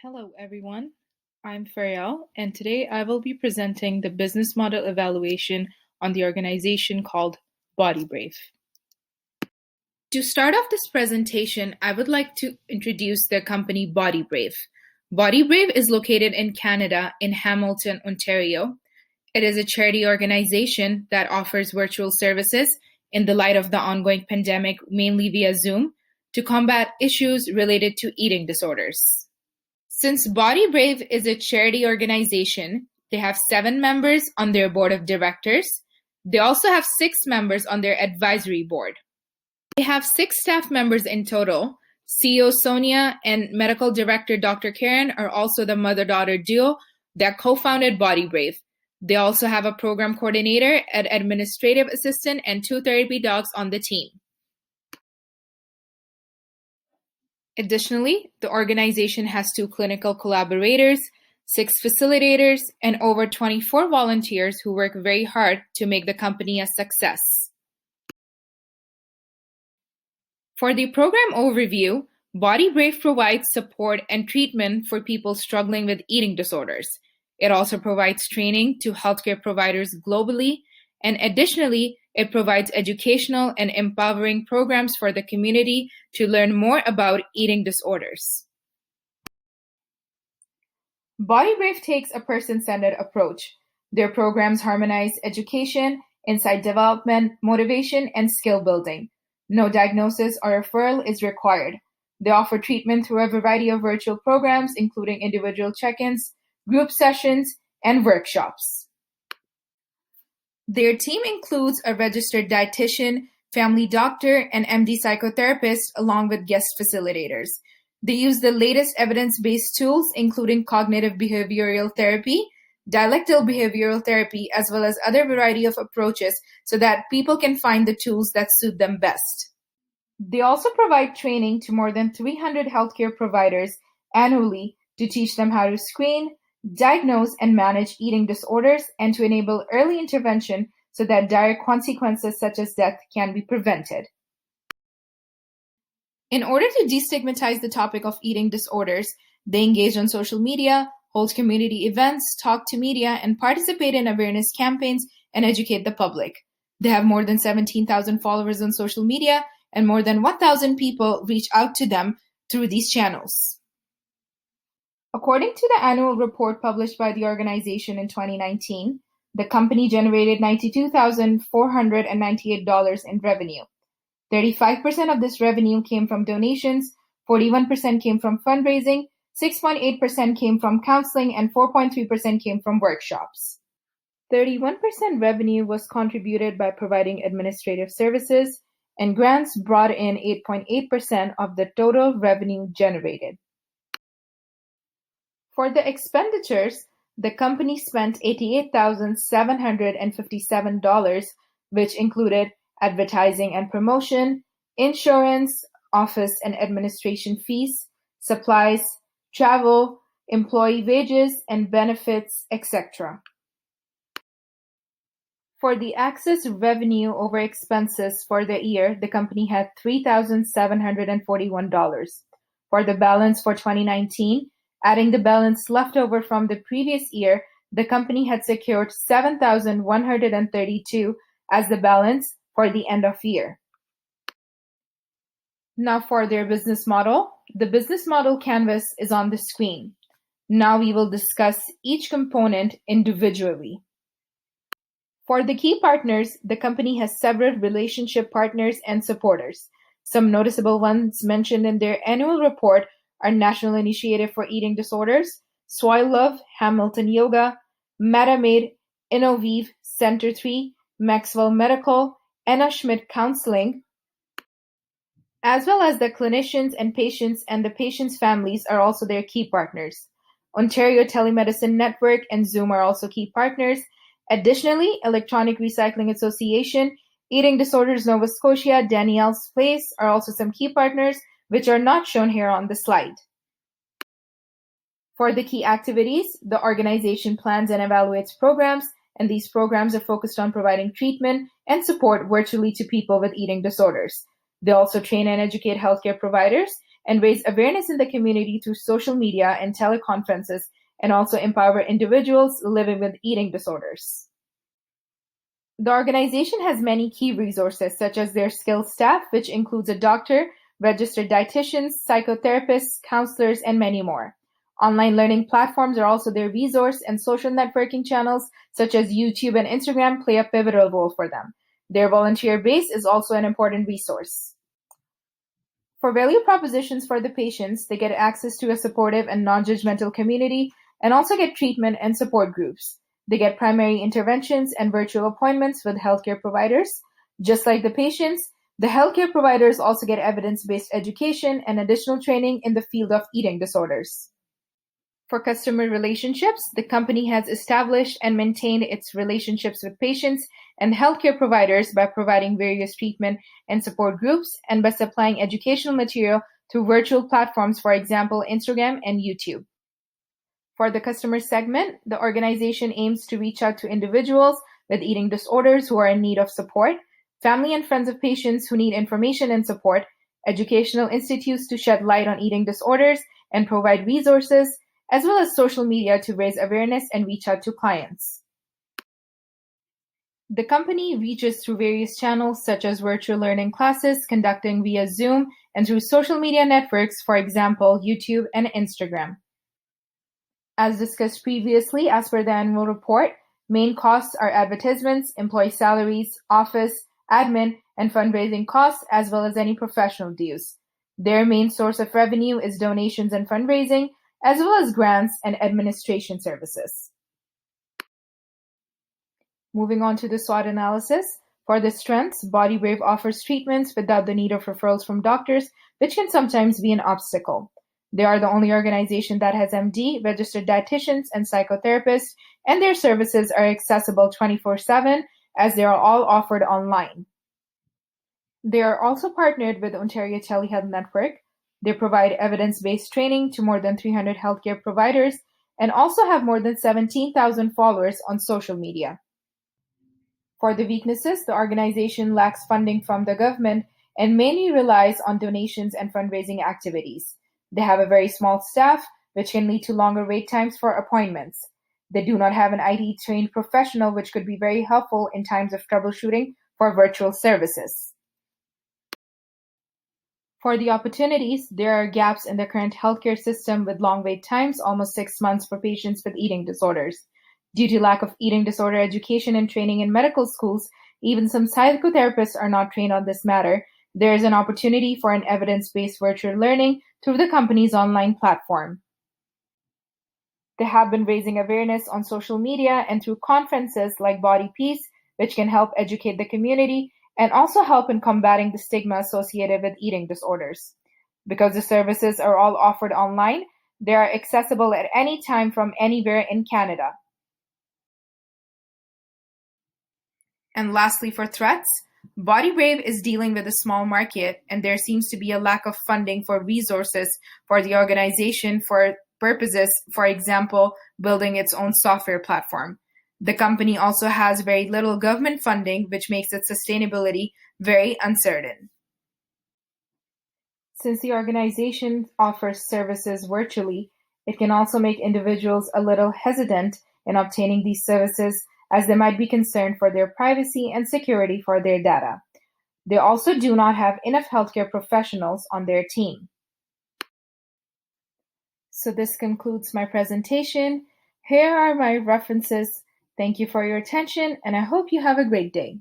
Hello, everyone. I'm Faryal, and today I will be presenting the business model evaluation on the organization called BodyBrave. To start off this presentation, I would like to introduce the company BodyBrave. BodyBrave is located in Canada in Hamilton, Ontario. It is a charity organization that offers virtual services in the light of the ongoing pandemic, mainly via Zoom, to combat issues related to eating disorders. Since BodyBrave is a charity organization, they have 7 members on their board of directors. They also have 6 members on their advisory board. They have 6 staff members in total. CEO Sonia and medical director Dr. Karen are also the mother-daughter duo that co-founded BodyBrave. They also have a program coordinator, an administrative assistant, and 2 therapy dogs on the team. Additionally, the organization has 2 clinical collaborators, 6 facilitators, and over 24 volunteers who work very hard to make the company a success. For the program overview, BodyBrave provides support and treatment for people struggling with eating disorders. It also provides training to healthcare providers globally, and additionally, it provides educational and empowering programs for the community to learn more about eating disorders. BodyBrave takes a person-centered approach. Their programs harmonize education, insight development, motivation, and skill building. No diagnosis or referral is required. They offer treatment through a variety of virtual programs, including individual check-ins, group sessions, and workshops. Their team includes a registered dietitian, family doctor, and MD psychotherapist, along with guest facilitators. They use the latest evidence-based tools, including cognitive behavioral therapy, dialectal behavioral therapy, as well as other variety of approaches so that people can find the tools that suit them best. They also provide training to more than 300 healthcare providers annually to teach them how to screen, diagnose, and manage eating disorders, and to enable early intervention so that dire consequences such as death can be prevented. In order to destigmatize the topic of eating disorders, they engage on social media, hold community events, talk to media, and participate in awareness campaigns and educate the public. They have more than 17,000 followers on social media, and more than 1,000 people reach out to them through these channels. According to the annual report published by the organization in 2019, the company generated $92,498 in revenue. 35% of this revenue came from donations, 41% came from fundraising, 6.8% came from counseling, and 4.3% came from workshops. 31% revenue was contributed by providing administrative services, and grants brought in 8.8% of the total revenue generated. For the expenditures, the company spent $88,757, which included advertising and promotion, insurance, office and administration fees, supplies, travel, employee wages and benefits, etc. For the excess revenue over expenses for the year, the company had $3,741. For the balance for 2019, adding the balance left over from the previous year, the company had secured $7,132 as the balance for the end of year. Now for their business model. The business model canvas is on the screen. Now we will discuss each component individually. For the key partners, the company has several relationship partners and supporters. Some noticeable ones mentioned in their annual report are National Initiative for Eating Disorders, Soil Love, Hamilton Yoga, MetaMaid, Innovive, Center 3, Maxwell Medical, Anna Schmidt Counseling, as well as the clinicians and the patients' families are also their key partners. Ontario Telemedicine Network and Zoom are also key partners. Additionally, Electronic Recycling Association, Eating Disorders Nova Scotia, Danielle's Place are also some key partners, which are not shown here on the slide. For the key activities, the organization plans and evaluates programs, and these programs are focused on providing treatment and support virtually to people with eating disorders. They also train and educate healthcare providers and raise awareness in the community through social media and teleconferences, and also empower individuals living with eating disorders. The organization has many key resources, such as their skilled staff, which includes a doctor, registered dietitians, psychotherapists, counselors, and many more. Online learning platforms are also their resource, and social networking channels, such as YouTube and Instagram, play a pivotal role for them. Their volunteer base is also an important resource. For value propositions for the patients, they get access to a supportive and non-judgmental community and also get treatment and support groups. They get primary interventions and virtual appointments with healthcare providers. Just like the patients, the healthcare providers also get evidence-based education and additional training in the field of eating disorders. For customer relationships, the company has established and maintained its relationships with patients and healthcare providers by providing various treatment and support groups and by supplying educational material through virtual platforms, for example, Instagram and YouTube. For the customer segment, the organization aims to reach out to individuals with eating disorders who are in need of support, family and friends of patients who need information and support, educational institutes to shed light on eating disorders and provide resources, as well as social media to raise awareness and reach out to clients. The company reaches through various channels such as virtual learning classes conducting via Zoom and through social media networks, for example, YouTube and Instagram. As discussed previously, as per the annual report, main costs are advertisements, employee salaries, office, admin, and fundraising costs, as well as any professional dues. Their main source of revenue is donations and fundraising, as well as grants and administration services. Moving on to the SWOT analysis. For the strengths, Body Brave offers treatments without the need of referrals from doctors, which can sometimes be an obstacle. They are the only organization that has MD, registered dietitians, and psychotherapists, and their services are accessible 24/7 as they are all offered online. They are also partnered with Ontario Telehealth Network. They provide evidence-based training to more than 300 healthcare providers and also have more than 17,000 followers on social media. For the weaknesses, the organization lacks funding from the government and mainly relies on donations and fundraising activities. They have a very small staff, which can lead to longer wait times for appointments. They do not have an IT-trained professional, which could be very helpful in times of troubleshooting for virtual services. For the opportunities, there are gaps in the current healthcare system with long wait times, almost 6 months for patients with eating disorders. Due to lack of eating disorder education and training in medical schools, even some psychotherapists are not trained on this matter. There is an opportunity for an evidence-based virtual learning through the company's online platform. They have been raising awareness on social media and through conferences like Body Peace, which can help educate the community and also help in combating the stigma associated with eating disorders. Because the services are all offered online, they are accessible at any time from anywhere in Canada. And lastly, for threats, Body Brave is dealing with a small market, and there seems to be a lack of funding for resources for the organization for purposes, for example, building its own software platform. The company also has very little government funding, which makes its sustainability very uncertain. Since the organization offers services virtually, it can also make individuals a little hesitant in obtaining these services as they might be concerned for their privacy and security for their data. They also do not have enough healthcare professionals on their team. So this concludes my presentation. Here are my references. Thank you for your attention, and I hope you have a great day.